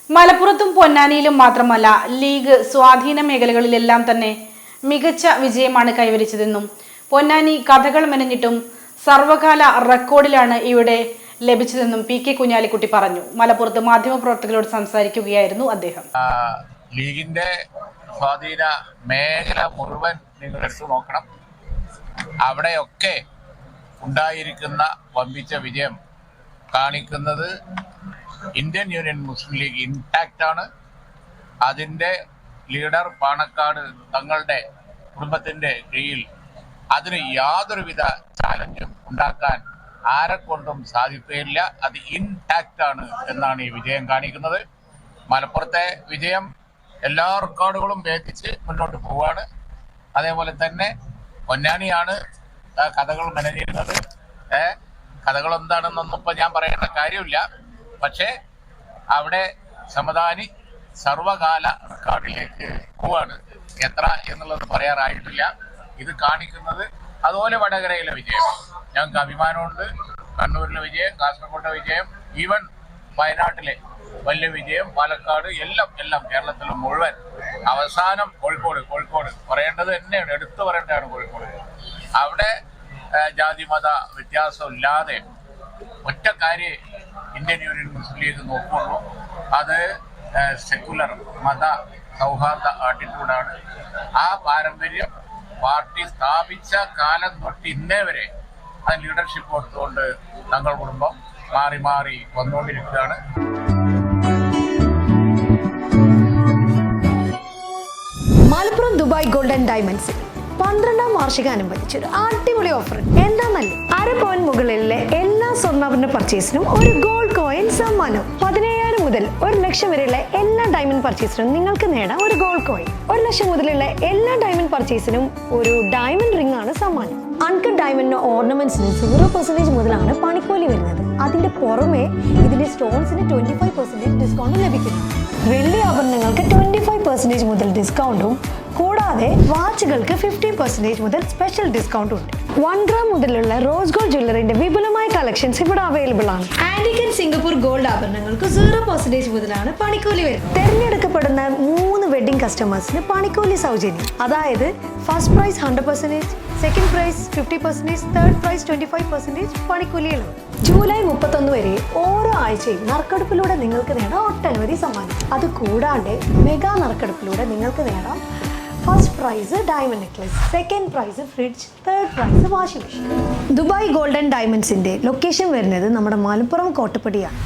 മലപ്പുറത്തും പൊന്നാനിയിലും മാത്രമല്ല ലീഗ് സ്വാധീന മേഖലകളിലെല്ലാം തന്നെ മികച്ച വിജയമാണ് കൈവരിച്ചതെന്നും പൊന്നാനി കഥകൾ മെനഞ്ഞിട്ടും സർവകാല റെക്കോർഡിലാണ് ഇവിടെ ലഭിച്ചതെന്നും പി.കെ. കുഞ്ഞാലിക്കുട്ടി പറഞ്ഞു. മലപ്പുറത്ത് മാധ്യമപ്രവർത്തകരോട് സംസാരിക്കുകയായിരുന്നു അദ്ദേഹം. ലീഗിന്റെ സ്വാധീന മേഖല മുഴുവൻ നിങ്ങൾ എടുത്തു നോക്കണം. അവിടെയൊക്കെ ഉണ്ടായിരിക്കുന്ന വമ്പിച്ച വിജയം കാണിക്കുന്നത് ഇന്ത്യൻ യൂണിയൻ മുസ്ലിം ലീഗ് ഇൻടാക്റ്റ് ആണ്. അതിൻ്റെ ലീഡർ പാണക്കാട് തങ്ങളുടെ കുടുംബത്തിൻ്റെ കീഴിൽ അതിന് യാതൊരുവിധ ചാലഞ്ചും ഉണ്ടാക്കാൻ ആരെക്കൊണ്ടും സാധിക്കുകയില്ല. അത് ഇൻടാക്റ്റ് ആണ് എന്നാണ് ഈ വിജയം കാണിക്കുന്നത്. മലപ്പുറത്തെ വിജയം എല്ലാ റെക്കോർഡുകളും ഭേദിച്ച് മുന്നോട്ട് പോവുകയാണ്. അതേപോലെ തന്നെ പൊന്നാനിയാണ് കഥകൾ മെനഞ്ഞിരുന്നത്. കഥകൾ എന്താണെന്നൊന്നും ഇപ്പം ഞാൻ പറയേണ്ട കാര്യമില്ല. പക്ഷേ അവിടെ സമദാനി സർവകാല റെക്കോർഡിലേക്ക് പോവാണ്. എത്ര എന്നുള്ളത് പറയാറായിട്ടില്ല. ഇത് കാണിക്കുന്നത് അതുപോലെ വടകരയിലെ വിജയം ഞങ്ങൾക്ക് അഭിമാനമുണ്ട്. കണ്ണൂരിലെ വിജയം, കാസർഗോട്ടെ വിജയം, ഈവൻ വയനാട്ടിലെ വലിയ വിജയം, പാലക്കാട്, എല്ലാം കേരളത്തിൽ മുഴുവൻ. അവസാനം കോഴിക്കോട് പറയേണ്ടത് തന്നെയാണ്, എടുത്തു പറയേണ്ടതാണ് കോഴിക്കോട്. അവിടെ ജാതി മത വ്യത്യാസമില്ലാതെ ഒറ്റ കാര്യം ഇന്ത്യൻ യൂണിയൻ മുസ്ലിം ലീഗ് നോക്കുള്ളൂ. അത് സെക്കുലർ മത സൗഹാർദ്ദ ആറ്റിറ്റ്യൂഡാണ്. ആ പാരമ്പര്യം പാർട്ടി സ്ഥാപിച്ച കാലം തൊട്ട് ഇന്നേ വരെ ആ ലീഡർഷിപ്പ് കൊടുത്തുകൊണ്ട് തങ്ങൾ കുടുംബം മാറി വന്നുകൊണ്ടിരിക്കുകയാണ്. മലപ്പുറം ദുബായ് ഗോൾഡൻ ഡയമണ്ട്സിൽ 12ാം വാർഷികം അനുബന്ധിച്ച് ഒരു അടിപൊളി ഓഫർ. എന്താന്നല്ലേ, 1/2 പവൻ മുകളിലെ എല്ലാ സ്വർണ്ണാഭരണ പർച്ചേസിനും ഒരു ഗോൾഡ് കോയിൻ സമ്മാനം. 17,000 മുതൽ 1 ലക്ഷം വരെയുള്ള എല്ലാ ഡയമണ്ട് പർച്ചേസിനും നിങ്ങൾക്ക് നേടാം ഒരു ഗോൾഡ് കോയിൻ. 1 ലക്ഷം മുതലുള്ള എല്ലാ ഡയമണ്ട് പർച്ചേസിനും ഒരു ഡയമണ്ട് റിംഗ് ആണ് സമ്മാനം. അൺകട്ട് ഡയമണ്ടിന്റെ ഓർണമെന്റ്സിന് 0% മുതലാണ് പണിക്കൂലി വരുന്നത്. അതിന്റെ പുറമെ ഇതിന്റെ സ്റ്റോൺസിന് 25% ഡിസ്കൗണ്ട് ലഭിക്കുന്നു. വെള്ളി ആഭരണങ്ങൾക്ക് 25% മുതൽ ഡിസ്കൗണ്ടും കൂടാതെ വാച്ചുകൾക്ക് 50% മുതൽ സ്പെഷ്യൽ ഡിസ്കൗണ്ടും ഉണ്ട്. 1 ഗ്രാം മുതലുള്ള റോസ് ഗോൾഡ് ജ്വല്ലറിന്റെ വിപുലമായ കളക്ഷൻസ് ഇവിടെ അവൈലബിൾ ആണ്. ആന്റിക് ആൻഡ് സിംഗപ്പൂർ ഗോൾഡ് ആഭരണങ്ങൾക്ക് 0% മുതലാണ് പണിക്കൂലി വരുന്നത്. തെരഞ്ഞെടുക്കപ്പെടുന്ന 3 വെഡിംഗ് കസ്റ്റമേഴ്സിന് പണിക്കൂലി സൗജന്യം. അതായത് first prize 100%, second prize 50%, third prize 25% പണിക്കൂലികളും. ജൂലൈ 31 വരെ ഓരോ ആഴ്ചയും നറുക്കെടുപ്പിലൂടെ നിങ്ങൾക്ക് നേടാം ഒട്ടനവധി സമ്മാനം. അത് കൂടാണ്ട് മെഗാ നറുക്കെടുപ്പിലൂടെ നിങ്ങൾക്ക് നേടാം first prize diamond necklace, second prize fridge, third prize washing machine. Dubai golden ഡയമണ്ട്സിന്റെ ലൊക്കേഷൻ വരുന്നത് നമ്മുടെ മലപ്പുറം കോട്ടപ്പടിയാണ്.